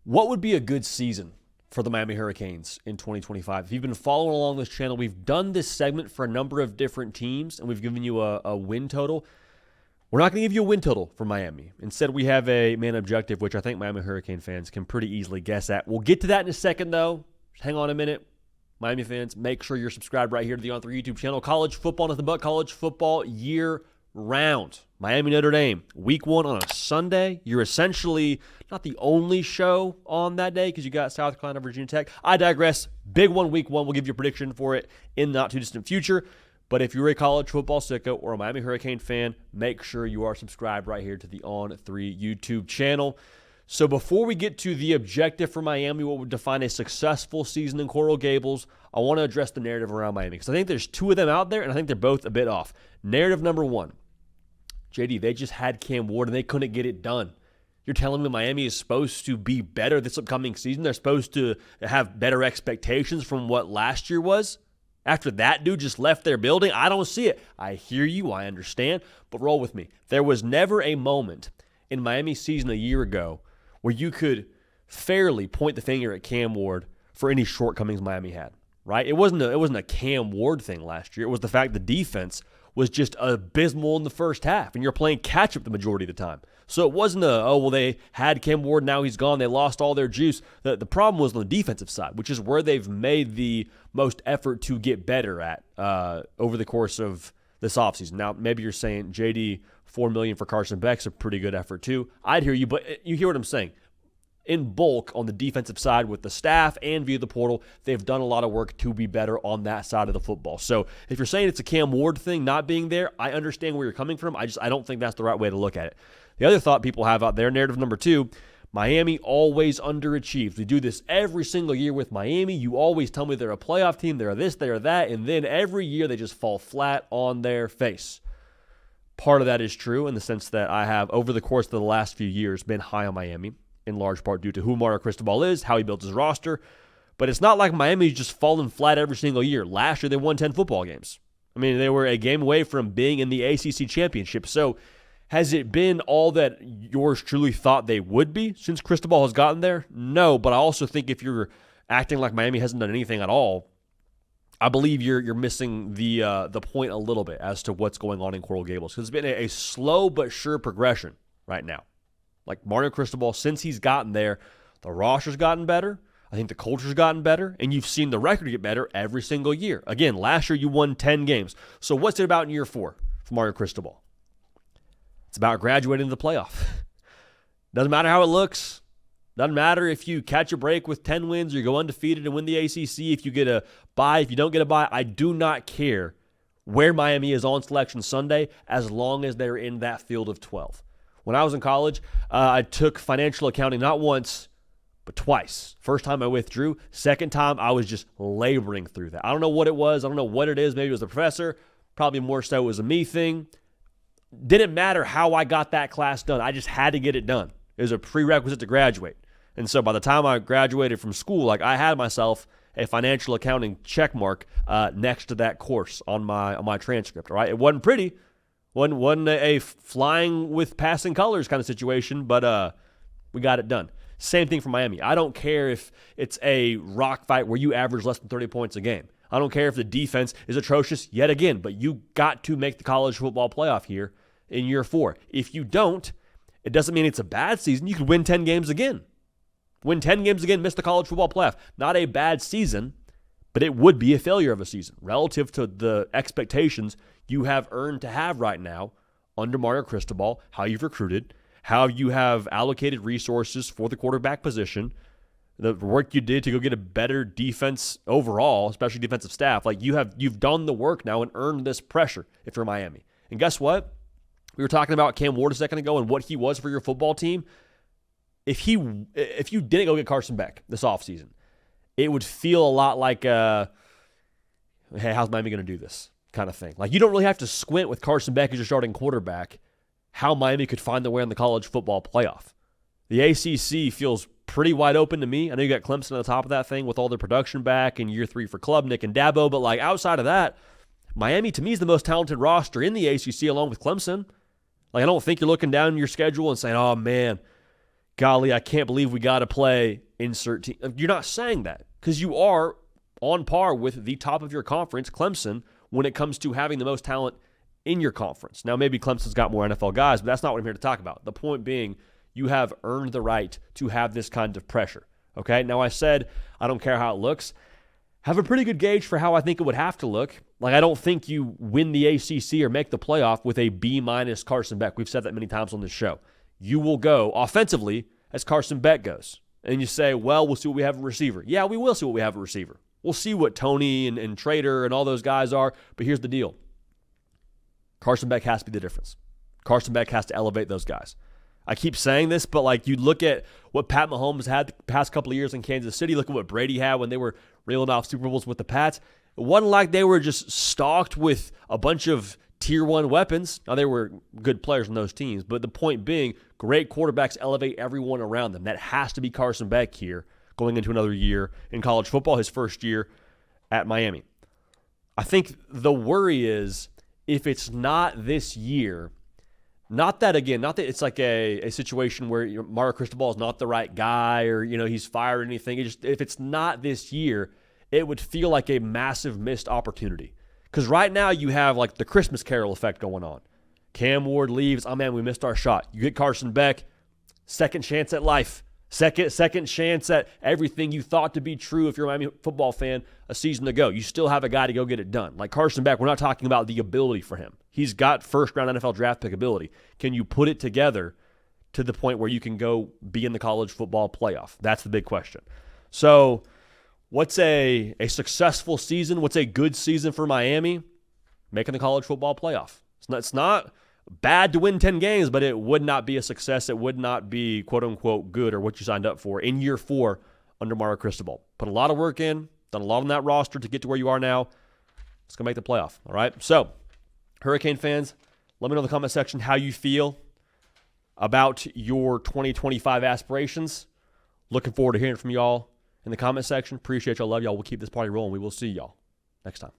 What would be a good season for the Miami Hurricanes in 2025? If you've been following along this channel, we've done this segment for a number of different teams, and we've given you a win total. We're not going to give you a win total for Miami. Instead, we have a main objective, which I think Miami Hurricane fans can pretty easily guess at. We'll get to that in a second, though. Just hang on a minute. Miami fans, make sure you're subscribed right here to the On3 YouTube channel. College football, nothing but college football year-round. Miami, Notre Dame, week 1 on a Sunday. You're essentially not the only show on that day because you got South Carolina, Virginia Tech. I digress. Big one, week 1. We'll give you a prediction for it in the not-too-distant future. But if you're a college football sicko or a Miami Hurricane fan, make sure you are subscribed right here to the On3 YouTube channel. So before we get to the objective for Miami, what would define a successful season in Coral Gables, I want to address the narrative around Miami because I think there's 2 of them out there, and I think they're both a bit off. Narrative number 1, JD, they just had Cam Ward, and they couldn't get it done. You're telling me Miami is supposed to be better this upcoming season? They're supposed to have better expectations from what last year was? After that dude just left their building? I don't see it. I hear you. I understand. But roll with me. There was never a moment in Miami's season a year ago where you could fairly point the finger at Cam Ward for any shortcomings Miami had, right? It wasn't a Cam Ward thing last year. It was the fact the defense was just abysmal in the first half, and you're playing catch-up the majority of the time. So it wasn't they had Cam Ward, now he's gone, they lost all their juice. The problem was on the defensive side, which is where they've made the most effort to get better at over the course of this offseason. Now, maybe you're saying, JD, $4 million for Carson Beck's a pretty good effort too. I'd hear you, but you hear what I'm saying. In bulk, on the defensive side with the staff and via the portal, they've done a lot of work to be better on that side of the football. So if you're saying it's a Cam Ward thing not being there, I understand where you're coming from. I don't think that's the right way to look at it. The other thought people have out there, narrative number 2, Miami always underachieves. We do this every single year with Miami. You always tell me they're a playoff team, they're this, they're that, and then every year they just fall flat on their face. Part of that is true in the sense that I have, over the course of the last few years, been high on Miami, in large part due to who Cristobal is, how he builds his roster. But it's not like Miami's just falling flat every single year. Last year, they won 10 football games. I mean, they were a game away from being in the ACC championship. So has it been all that yours truly thought they would be since Cristobal has gotten there? No, but I also think if you're acting like Miami hasn't done anything at all, I believe you're missing the point a little bit as to what's going on in Coral Gables. Because it's been a slow but sure progression right now. Like Mario Cristobal, since he's gotten there, the roster's gotten better. I think the culture's gotten better, and you've seen the record get better every single year. Again, last year you won 10 games. So what's it about in year 4 for Mario Cristobal? It's about graduating to the playoff. Doesn't matter how it looks. Doesn't matter if you catch a break with 10 wins or you go undefeated and win the ACC, if you get a bye, if you don't get a bye. I do not care where Miami is on Selection Sunday as long as they're in that field of 12. When I was in college, I took financial accounting not once, but twice. First time I withdrew. Second time, I was just laboring through that. I don't know what it was. I don't know what it is. Maybe it was the professor. Probably more so it was a me thing. Didn't matter how I got that class done. I just had to get it done. It was a prerequisite to graduate. And so by the time I graduated from school, I had myself a financial accounting check mark next to that course on my transcript. All right, it wasn't pretty. Wasn't a flying with passing colors kind of situation, but we got it done. Same thing for Miami. I don't care if it's a rock fight where you average less than 30 points a game. I don't care if the defense is atrocious yet again, but you got to make the college football playoff here in year 4. If you don't, it doesn't mean it's a bad season. You could win 10 games again. Win 10 games again, miss the college football playoff. Not a bad season, but it would be a failure of a season relative to the expectations you have earned to have right now under Mario Cristobal, how you've recruited, how you have allocated resources for the quarterback position, the work you did to go get a better defense overall, especially defensive staff. You've done the work now and earned this pressure if you're Miami. And guess what? We were talking about Cam Ward a second ago and what he was for your football team. If you didn't go get Carson Beck this offseason, it would feel a lot like, hey, how's Miami going to do this kind of thing? You don't really have to squint with Carson Beck as your starting quarterback how Miami could find their way in the college football playoff. The ACC feels pretty wide open to me. I know you got Clemson on the top of that thing with all their production back in year 3 for Klubnik and Dabo, but outside of that, Miami to me is the most talented roster in the ACC along with Clemson. I don't think you're looking down your schedule and saying, oh man, golly, I can't believe we got to play insert team. You're not saying that because you are on par with the top of your conference, Clemson, when it comes to having the most talent in your conference. Now, maybe Clemson's got more NFL guys, but that's not what I'm here to talk about. The point being, you have earned the right to have this kind of pressure. Okay? Now, I said I don't care how it looks. Have a pretty good gauge for how I think it would have to look. Like, I don't think you win the ACC or make the playoff with a B- Carson Beck. We've said that many times on this show. You will go offensively as Carson Beck goes. And you say, well, we'll see what we have a receiver. Yeah, we will see what we have a receiver. We'll see what Tony and Trader and all those guys are. But here's the deal. Carson Beck has to be the difference. Carson Beck has to elevate those guys. I keep saying this, but like you look at what Pat Mahomes had the past couple of years in Kansas City. Look at what Brady had when they were reeling off Super Bowls with the Pats. It wasn't like they were just stocked with a bunch of tier 1 weapons. Now, they were good players in those teams, but the point being, great quarterbacks elevate everyone around them. That has to be Carson Beck here going into another year in college football, his first year at Miami. I think the worry is if it's not this year, not that it's like a situation where Mario Cristobal is not the right guy or he's fired or anything. If it's not this year, it would feel like a massive missed opportunity. Because right now you have like the Christmas Carol effect going on. Cam Ward leaves. Oh, man, we missed our shot. You get Carson Beck, second chance at life. Second chance at everything you thought to be true if you're a Miami football fan a season ago. You still have a guy to go get it done. Like Carson Beck, we're not talking about the ability for him. He's got first-round NFL draft pick ability. Can you put it together to the point where you can go be in the college football playoff? That's the big question. So what's a successful season? What's a good season for Miami? Making the college football playoff. It's not bad to win 10 games, but it would not be a success. It would not be, quote-unquote, good or what you signed up for in year 4 under Mario Cristobal. Put a lot of work in, done a lot on that roster to get to where you are now. It's going to make the playoff, all right? So, Hurricane fans, let me know in the comment section how you feel about your 2025 aspirations. Looking forward to hearing from y'all in the comment section. Appreciate y'all. Love y'all. We'll keep this party rolling. We will see y'all next time.